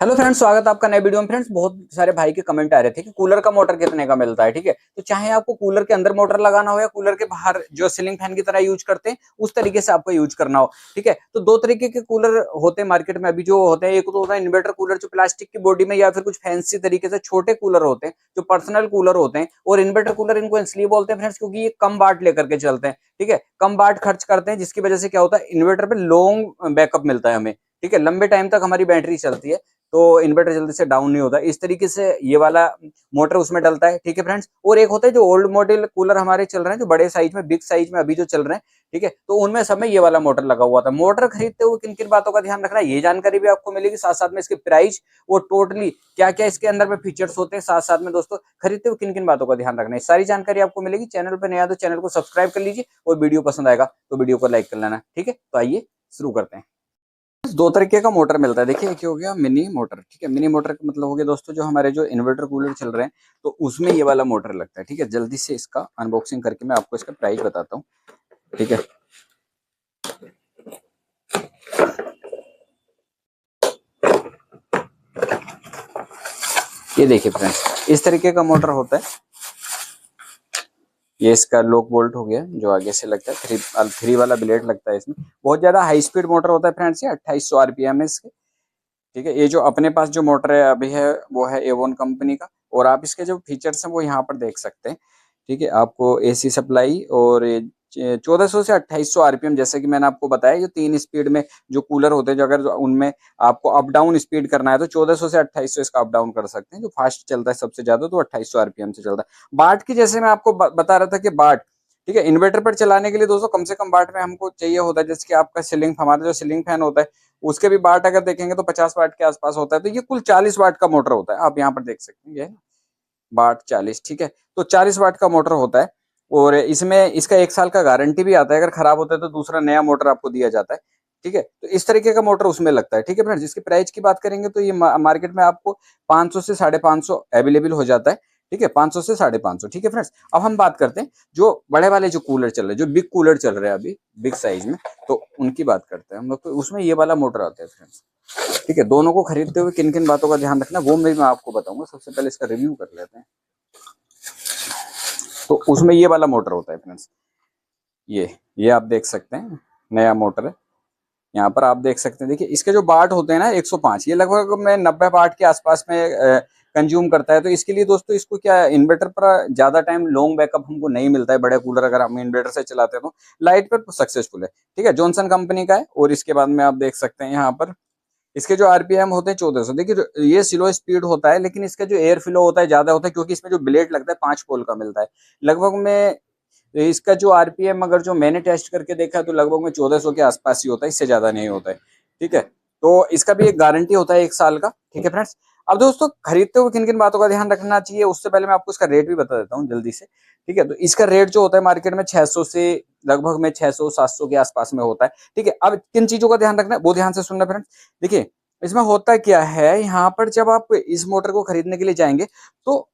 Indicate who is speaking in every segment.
Speaker 1: Hello friends, स्वागत है आपका नए वीडियो में। फ्रेंड्स, बहुत सारे भाई के कमेंट आ रहे थे कि कूलर का मोटर कितने का मिलता है। ठीक है, तो चाहे आपको कूलर के अंदर मोटर लगाना हो या कूलर के बाहर जो सीलिंग फैन की तरह यूज करते हैं उस तरीके से आपको यूज करना हो। ठीक है, तो दो तरीके के कूलर होते हैं मार्केट में अभी जो होते हैं। एक तो होता है इन्वर्टर कूलर जो प्लास्टिक की बॉडी में या फिर कुछ फैंसी तरीके से छोटे कूलर होते हैं जो पर्सनल कूलर होते हैं। और इन्वर्टर कूलर इनको इसलिए बोलते हैं फ्रेंड्स क्योंकि ये कम वाट लेकर के चलते हैं। ठीक है, कम वाट खर्च करते हैं जिसकी वजह से क्या होता है, इन्वर्टर पे लॉन्ग बैकअप मिलता है हमें। ठीक है, लंबे टाइम तक हमारी बैटरी चलती है तो इन्वर्टर जल्दी से डाउन नहीं होता। इस तरीके से ये वाला मोटर उसमें डलता है। ठीक है फ्रेंड्स, और एक होता है जो ओल्ड मॉडल कूलर हमारे चल रहे हैं जो बड़े साइज में, बिग साइज में अभी जो चल रहे हैं। ठीक है, तो उनमें सब में ये वाला मोटर लगा हुआ था। मोटर खरीदते हुए किन किन बातों का ध्यान रखना है ये जानकारी भी आपको मिलेगी, साथ साथ में इसके प्राइस वो टोटली क्या क्या इसके अंदर में फीचर्स होते हैं, साथ साथ में दोस्तों खरीदते हुए किन किन बातों का ध्यान रखना है सारी जानकारी आपको मिलेगी। चैनल पर नया तो चैनल को सब्सक्राइब कर लीजिए और वीडियो पसंद आएगा तो वीडियो को लाइक कर लेना। ठीक है, तो आइए शुरू करते हैं। दो तरीके का मोटर मिलता है। देखिए, एक हो गया मिनी मोटर। ठीक है, मिनी मोटर का मतलब हो गया दोस्तों जो हमारे जो इन्वर्टर कूलर चल रहे हैं तो उसमें ये वाला मोटर लगता है। ठीक है, जल्दी से इसका अनबॉक्सिंग करके मैं आपको इसका प्राइस बताता हूँ। ठीक है, ये देखिए फ्रेंड्स, इस तरीके का मोटर होता है। ये इसका लोक बोल्ट हो गया जो आगे से लगता है, थ्री वाला ब्लेड लगता है इसमें। बहुत ज्यादा हाई स्पीड मोटर होता है फ्रेंड्स, ये 2800 आरपीएम है इसके। ठीक है, ये जो अपने पास जो मोटर है अभी है वो है एवोन कंपनी का। और आप इसके जो फीचर्स हैं वो यहाँ पर देख सकते हैं। ठीक है, आपको एसी सप्लाई और 1400 से 2800 आरपीएम, जैसे कि मैंने आपको बताया जो 3 स्पीड में जो कूलर होते हैं जो अगर उनमें आपको अप डाउन स्पीड करना है तो 1400 से 2800 इसका अप डाउन कर सकते हैं। जो फास्ट चलता है सबसे ज्यादा तो 2800 आरपीएम से चलता है। बाट की जैसे मैं आपको बता रहा था कि बाट, ठीक है, इन्वर्टर पर चलाने के लिए दोस्तों कम से कम बाट में हमको चाहिए होता है। जैसे कि आपका सीलिंग, हमारा जो सीलिंग फैन होता है उसके भी वाट अगर देखेंगे तो 50 वाट के आसपास होता है। तो ये कुल 40 वाट का मोटर होता है। आप यहाँ पर देख सकते हैं, ये वाट 40। ठीक है, तो 40 वाट का मोटर होता है। और इसमें इसका 1 साल का गारंटी भी आता है। अगर खराब होता है तो दूसरा नया मोटर आपको दिया जाता है। ठीक है, तो इस तरीके का मोटर उसमें लगता है। ठीक है फ्रेंड्स, जिसकी प्राइस की बात करेंगे तो ये मार्केट में आपको 500 से 550 अवेलेबल हो जाता है। ठीक है, 500 से 550। ठीक है फ्रेंड्स, अब हम बात करते हैं जो बड़े वाले जो कूलर चल रहे हैं, जो बिग कूलर चल रहे हैं अभी बिग साइज में, तो उनकी बात करते हैं हम लोग। तो उसमें ये वाला मोटर आता है फ्रेंड्स। ठीक है, दोनों को खरीदते हुए किन किन बातों का ध्यान रखना वो मैं आपको बताऊंगा। सबसे पहले इसका रिव्यू कर लेते हैं। तो उसमें ये वाला मोटर होता है फ्रेंड्स। ये आप देख सकते हैं, नया मोटर है। यहाँ पर आप देख सकते हैं, देखिए इसके जो वाट होते हैं ना 105, ये लगभग में 90 वाट के आसपास में कंज्यूम करता है। तो इसके लिए दोस्तों इसको क्या, इन्वर्टर पर ज्यादा टाइम लॉन्ग बैकअप हमको नहीं मिलता है। बड़े कूलर अगर हम इन्वर्टर से चलाते हैं तो लाइट पर सक्सेसफुल है। ठीक है, जॉनसन कंपनी का है। और इसके बाद में आप देख सकते हैं यहाँ पर इसके जो आरपीएम होते हैं 1400। देखिए ये स्लो स्पीड होता है लेकिन इसका जो एयर फ्लो होता है ज्यादा होता है क्योंकि इसमें जो ब्लेड लगता है 5 पोल का मिलता है। लगभग में इसका जो आरपीएम अगर जो मैंने टेस्ट करके देखा है तो लगभग में 1400 के आसपास ही होता है, इससे ज्यादा नहीं होता है। ठीक है, तो इसका भी एक गारंटी होता है 1 साल का। ठीक है फ्रेंड्स, अब दोस्तों खरीदते हुए किन किन बातों का ध्यान रखना चाहिए उससे पहले मैं आपको इसका रेट भी बता देता हूँ जल्दी से। ठीक है, तो इसका रेट जो होता है मार्केट में 600 से लगभग में 600-700 के आसपास में होता है। ठीक है, अब किन चीजों का ध्यान रखना है वो ध्यान से सुनना फ्रेंड्स। देखिए इसमें होता क्या है, यहाँ पर जब आप इस मोटर को खरीदने के लिए जाएंगे तो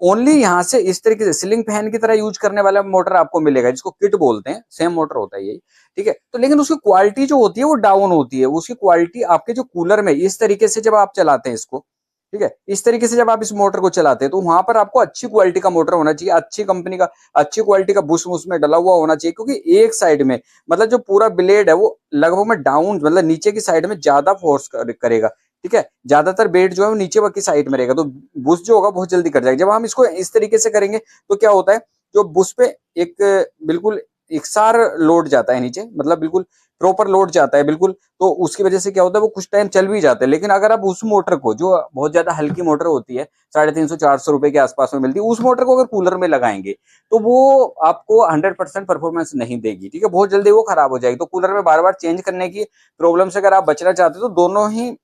Speaker 1: ओनली यहाँ से इस तरीके से सीलिंग फैन की तरह यूज करने वाला मोटर आपको मिलेगा जिसको किट बोलते हैं। सेम मोटर होता है यही। ठीक है, तो लेकिन उसकी क्वालिटी जो होती है वो डाउन होती है। उसकी क्वालिटी आपके जो कूलर में इस तरीके से जब आप चलाते हैं इसको, ठीक है, इस तरीके से जब आप इस मोटर को चलाते हैं तो वहां पर आपको अच्छी क्वालिटी का मोटर होना चाहिए, अच्छी कंपनी का, अच्छी क्वालिटी का बुश उसमें डला हुआ होना चाहिए। क्योंकि एक साइड में मतलब जो पूरा ब्लेड है वो लगभग में डाउन मतलब नीचे की साइड में ज्यादा फोर्स करेगा। ठीक है, ज्यादातर बेड जो है वो नीचे की साइड में रहेगा तो बुश जो होगा बहुत जल्दी कट जाएगा। जब हम इसको इस तरीके से करेंगे तो क्या होता है, जो बुश पे एक बिल्कुल एकसार लोड जाता है नीचे, मतलब बिल्कुल प्रॉपर लोड जाता है बिल्कुल। तो उसकी वजह से क्या होता है वो कुछ टाइम चल भी जाता है। लेकिन अगर आप उस मोटर को, जो बहुत ज्यादा हल्की मोटर होती है 350-400 रुपए के आसपास में मिलती है, उस मोटर को अगर कूलर में लगाएंगे तो वो आपको 100% परफॉर्मेंस नहीं देगी। ठीक है, बहुत जल्दी वो खराब हो जाएगी। तो कूलर में बार बार चेंज करने की प्रॉब्लम से अगर आप बचना चाहते हो तो दोनों ही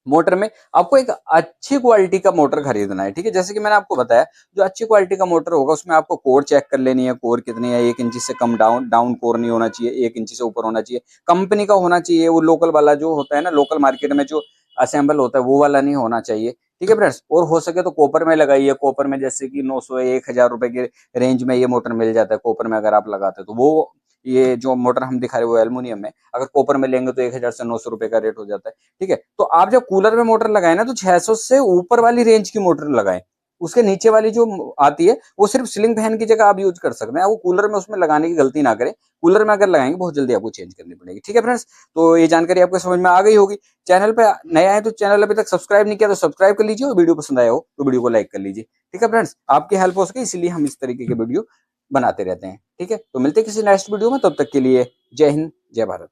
Speaker 1: मोटर में आपको एक अच्छी क्वालिटी का मोटर खरीदना है। ठीक है, जैसे कि मैंने आपको बताया जो अच्छी क्वालिटी का मोटर होगा उसमें आपको कोर चेक कर लेनी है। कोर कितनी है, 1 इंची से कम डाउन कोर नहीं होना चाहिए, 1 इंची से ऊपर होना चाहिए। कंपनी का होना चाहिए, वो लोकल वाला जो होता है ना, लोकल मार्केट में जो असेंबल होता है वो वाला नहीं होना चाहिए। ठीक है फ्रेंड्स, और हो सके तो कॉपर में लगाइए। कॉपर में जैसे कि 900-1000 रुपए के रेंज में ये मोटर मिल जाता है कॉपर में अगर आप लगाते हो तो वो ये जो मोटर हम दिखा रहे हैं वो एल्युमिनियम में, अगर कॉपर में लेंगे तो 1000 से 900 रुपए का रेट हो जाता है। ठीक है, तो आप जब कूलर में मोटर लगाए ना तो 600 से ऊपर वाली रेंज की मोटर लगाएं। उसके नीचे वाली जो आती है वो सिर्फ सीलिंग फैन की जगह आप यूज कर सकते हैं, वो कूलर में उसमें लगाने की गलती ना करें। कूलर में अगर लगाएंगे बहुत जल्दी आपको चेंज करनी पड़ेगी। ठीक है फ्रेंड्स, तो ये जानकारी आपको समझ में आ गई होगी। चैनल पे नया है तो चैनल अभी तक सब्सक्राइब नहीं किया तो सब्सक्राइब कर लीजिए, और वीडियो पसंद आया हो तो वीडियो को लाइक कर लीजिए। ठीक है फ्रेंड्स, आपकी हेल्प हो सके इसलिए हम इस तरीके के वीडियो बनाते रहते हैं। ठीक है, तो मिलते हैं किसी नेक्स्ट वीडियो में, तब तक के लिए जय हिंद, जय भारत।